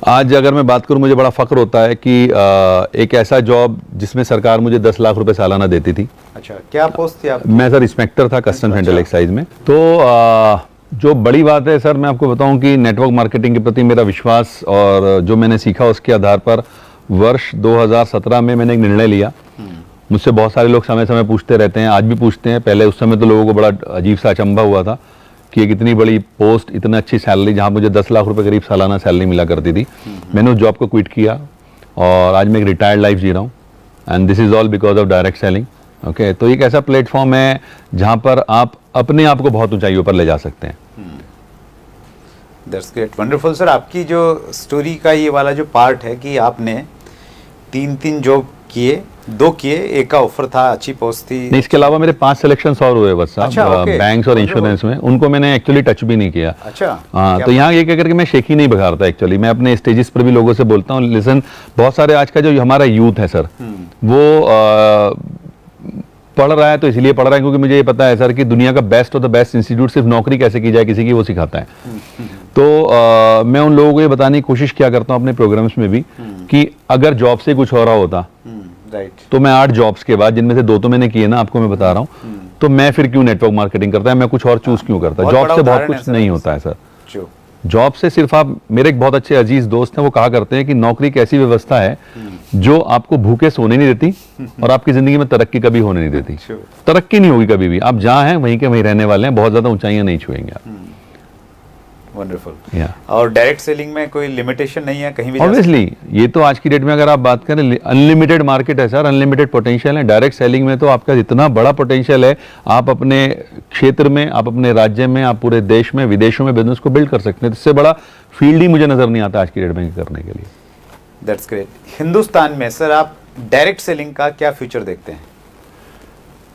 आज अगर मैं बात करूं, मुझे बड़ा फख्र होता है कि एक ऐसा जॉब जिसमें सरकार मुझे 10 लाख रुपए सालाना देती थी। अच्छा, क्या पोस्ट थी आपकी? मैं सर इंस्पेक्टर था कस्टम सेंट्रल एक्साइज में। तो जो बड़ी बात है सर, मैं आपको बताऊं कि नेटवर्क मार्केटिंग के प्रति मेरा विश्वास और जो मैंने सीखा उसके आधार पर वर्ष 2017 में मैंने एक निर्णय लिया। मुझसे बहुत सारे लोग समय समय पूछते रहते हैं, आज भी पूछते हैं। पहले उस समय तो लोगों को बड़ा अजीब सा अचंभा हुआ था कि एक इतनी बड़ी पोस्ट, इतना अच्छी सैलरी, जहां मुझे 10 लाख रुपए करीब सालाना सैलरी मिला करती थी। मैंने उस जॉब को क्विट किया और आज मैं एक रिटायर्ड लाइफ जी रहा हूँ, and this is all because of direct selling. Okay, तो एक ऐसा प्लेटफॉर्म है जहां पर आप अपने आप को बहुत ऊंचाइयों पर ले जा सकते हैं। That's great, wonderful sir. आपकी जो स्टोरी का ये वाला जो पार्ट है कि आपने 3 जॉब किए, 2 किए, एक का ऑफर था, अच्छी पोस्ट थी। नहीं, इसके अलावा मेरे 5 सिलेक्शंस और हुए बस साहब। अच्छा, बैंक्स और इंश्योरेंस में, उनको मैंने एक्चुअली टच भी नहीं किया। अच्छा, हाँ, तो यहाँ ये कह करके मैं शेख ही नहीं बघारता। एक्चुअली मैं अपने स्टेजेस पर भी लोगों से बोलता हूँ, लिसन, बहुत सारे आज का जो हमारा यूथ है सर, वो पढ़ रहा है तो इसलिए पढ़ रहा है क्योंकि मुझे ये पता है सर कि दुनिया का best of the best institute सिर्फ नौकरी कैसे की जाए किसी की, वो सिखाता है। तो मैं उन लोगों को ये बताने की कोशिश किया करता हूँ अपने प्रोग्राम्स में भी कि अगर जॉब से कुछ हो रहा होता तो मैं 8 जॉब्स के बाद, जिनमें से 2 तो मैंने किए ना, आपको मैं बता रहा हूँ, तो मैं फिर क्यों नेटवर्क मार्केटिंग करता है, मैं कुछ और चूज क्यों करता। जॉब से बहुत कुछ नहीं होता है सर। जॉब से सिर्फ आप, मेरे एक बहुत अच्छे अजीज दोस्त हैं, वो कहा करते हैं कि नौकरी एक ऐसी व्यवस्था है जो आपको भूखे सोने नहीं देती और आपकी जिंदगी में तरक्की कभी होने नहीं देती। तरक्की नहीं होगी कभी भी, आप जहां हैं वहीं के वहीं रहने वाले हैं, बहुत ज्यादा ऊंचाइयां नहीं छुएंगे आप। वंडरफुल। और डायरेक्ट सेलिंग में कोई लिमिटेशन नहीं है, कहीं भी ऑब्वियसली ये तो आज की डेट में अगर आप बात करें, अनलिमिटेड मार्केट है सर, अनलिमिटेड पोटेंशियल है। डायरेक्ट सेलिंग में तो आपका इतना बड़ा पोटेंशियल है, आप अपने क्षेत्र में, आप अपने राज्य में, आप पूरे देश में, विदेशों में बिजनेस को बिल्ड कर सकते हैं। इससे बड़ा फील्ड ही मुझे नजर नहीं आता आज की डेट में करने के लिए। That's great. हिंदुस्तान में सर आप डायरेक्ट सेलिंग का क्या फ्यूचर देखते हैं?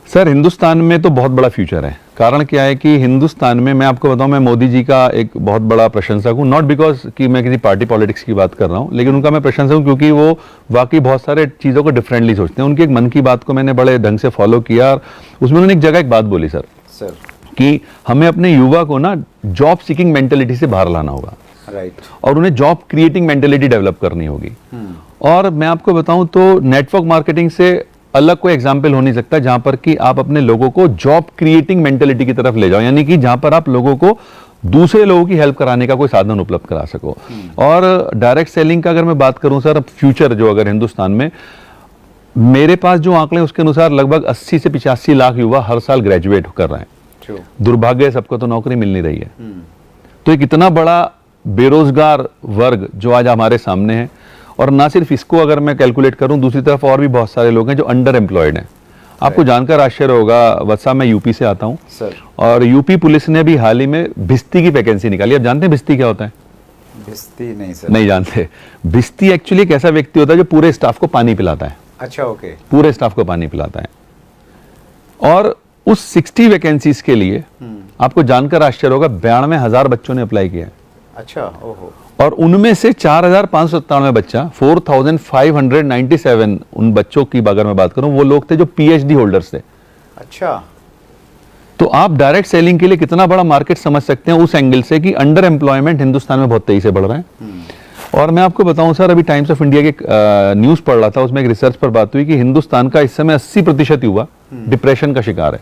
सर हिंदुस्तान में तो बहुत बड़ा फ्यूचर है। कारण क्या है कि हिंदुस्तान में, मैं आपको बताऊं, मैं मोदी जी का एक बहुत बड़ा प्रशंसक हूं। नॉट बिकॉज कि मैं किसी पार्टी पॉलिटिक्स की बात कर रहा हूं, लेकिन उनका मैं प्रशंसक हूं क्योंकि वो वाकई बहुत सारे चीज़ों को डिफरेंटली सोचते हैं। उनकी एक मन की बात को मैंने बड़े ढंग से फॉलो किया और उसमें उन्होंने एक जगह एक बात बोली सर कि हमें अपने युवा को ना जॉब सीकिंग मेंटेलिटी से बाहर लाना होगा, और उन्हें जॉब क्रिएटिंग मेंटेलिटी डेवलप करनी होगी। और मैं आपको बताऊं तो नेटवर्क मार्केटिंग से अलग कोई एग्जाम्पल हो नहीं सकता जहां पर कि आप अपने लोगों को जॉब क्रिएटिंग मेंटेलिटी की तरफ ले जाओ, यानी कि जहां पर आप लोगों को दूसरे लोगों की हेल्प कराने का कोई साधन उपलब्ध करा सको। और डायरेक्ट सेलिंग का अगर मैं बात करूं सर, फ्यूचर जो अगर हिंदुस्तान में, मेरे पास जो आंकड़े उसके अनुसार लगभग 80 से 85 लाख युवा हर साल ग्रेजुएट कर रहे हैं। दुर्भाग्य सबको तो नौकरी मिल नहीं रही है। तो एक इतना बड़ा बेरोजगार वर्ग जो आज हमारे सामने है, और ना सिर्फ इसको अगर मैं कैलकुलेट करूं, दूसरी तरफ और भी बहुत सारे लोग हैं जो अंडर एम्प्लॉयड हैं। आपको जानकर आश्चर्य होगा वत्सा, मैं यूपी से आता हूं सर, और यूपी पुलिस ने भी हाल ही में भिस्ती की वैकेंसी निकाली। आप जानते हैं भिस्ती क्या होता है? भिस्ती नहीं सर। नहीं जानते। भिस्ती एक्चुअली एक ऐसा व्यक्ति होता है जो पूरे स्टाफ को पानी पिलाता है। अच्छा, ओके। पूरे स्टाफ को पानी पिलाता है। और उस 60 वैकेंसीज के लिए आपको जानकर आश्चर्य होगा 92,000 बच्चों ने अप्लाई किया है। अच्छा, ओहो। और उनमें से 4,597 बच्चा, 4,597 उन बच्चों की अगर मैं बात करूं, वो लोग थे जो पीएचडी होल्डर्स थे। अच्छा, तो आप डायरेक्ट सेलिंग के लिए कितना बड़ा मार्केट समझ सकते हैं उस एंगल से कि अंडर एम्प्लॉयमेंट हिंदुस्तान में बहुत तेजी से बढ़ रहा है। और मैं आपको बताऊं सर, अभी टाइम्स ऑफ इंडिया के न्यूज पढ़ रहा था, उसमें एक रिसर्च पर बात हुई कि हिंदुस्तान का इस समय 80% युवा डिप्रेशन का शिकार है।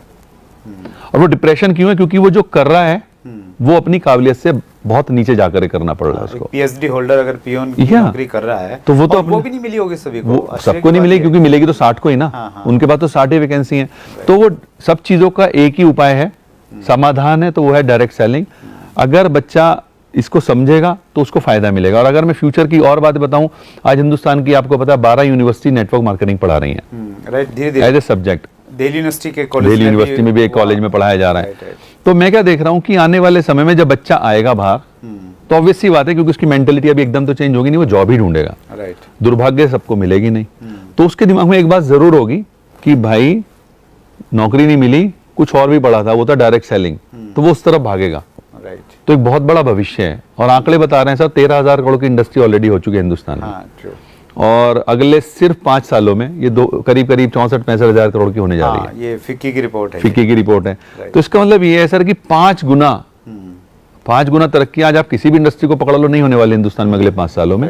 और वो डिप्रेशन क्यों है? क्योंकि वो जो कर रहा है वो अपनी काबिलियत से बहुत नीचे जाकर करना पड़ रहा है उसको। पीएचडी होल्डर अगर पियोन की नौकरी कर रहा है तो वो तो वो भी नहीं मिली होगी सभी को, सबको नहीं मिलेगी, क्योंकि मिलेगी तो 60 को ही ना। हाँ। उनके पास तो 60 ही वैकेंसी है। तो वो सब चीजों का एक ही उपाय है, समाधान है, तो वो है डायरेक्ट सेलिंग। अगर बच्चा इसको समझेगा तो उसको फायदा मिलेगा। और अगर मैं फ्यूचर की और बात बताऊं, आज हिंदुस्तान की आपको पता है 12 यूनिवर्सिटी नेटवर्क मार्केटिंग पढ़ा रही है as a subject. Delhi university में भी एक कॉलेज में पढ़ाया जा रहा है। तो मैं क्या देख रहा हूं कि आने वाले समय में जब बच्चा आएगा बाहर, तो ऑब्वियस सी बात है, क्योंकि उसकी मेंटेलिटी अभी एकदम तो चेंज होगी नहीं, वो जॉब ही ढूंढेगा। दुर्भाग्य सबको मिलेगी नहीं। तो उसके दिमाग में एक बात जरूर होगी कि भाई नौकरी नहीं मिली, कुछ और भी पढ़ा था, वो था डायरेक्ट सेलिंग, तो वो उस तरफ भागेगा। तो एक बहुत बड़ा भविष्य है। और आंकड़े बता रहे हैं सर, 13,000 करोड़ की इंडस्ट्री ऑलरेडी हो चुकी है हिंदुस्तान में। और अगले सिर्फ 5 सालों में ये करीब 64-65 हजार करोड़ की होने जा रही है। ये फिक्की की रिपोर्ट है। फिक्की की रिपोर्ट है। तो इसका मतलब ये है सर कि 5 गुना 5 गुना तरक्की आज आप किसी भी इंडस्ट्री को पकड़ लो नहीं होने वाली हिंदुस्तान में अगले 5 सालों में।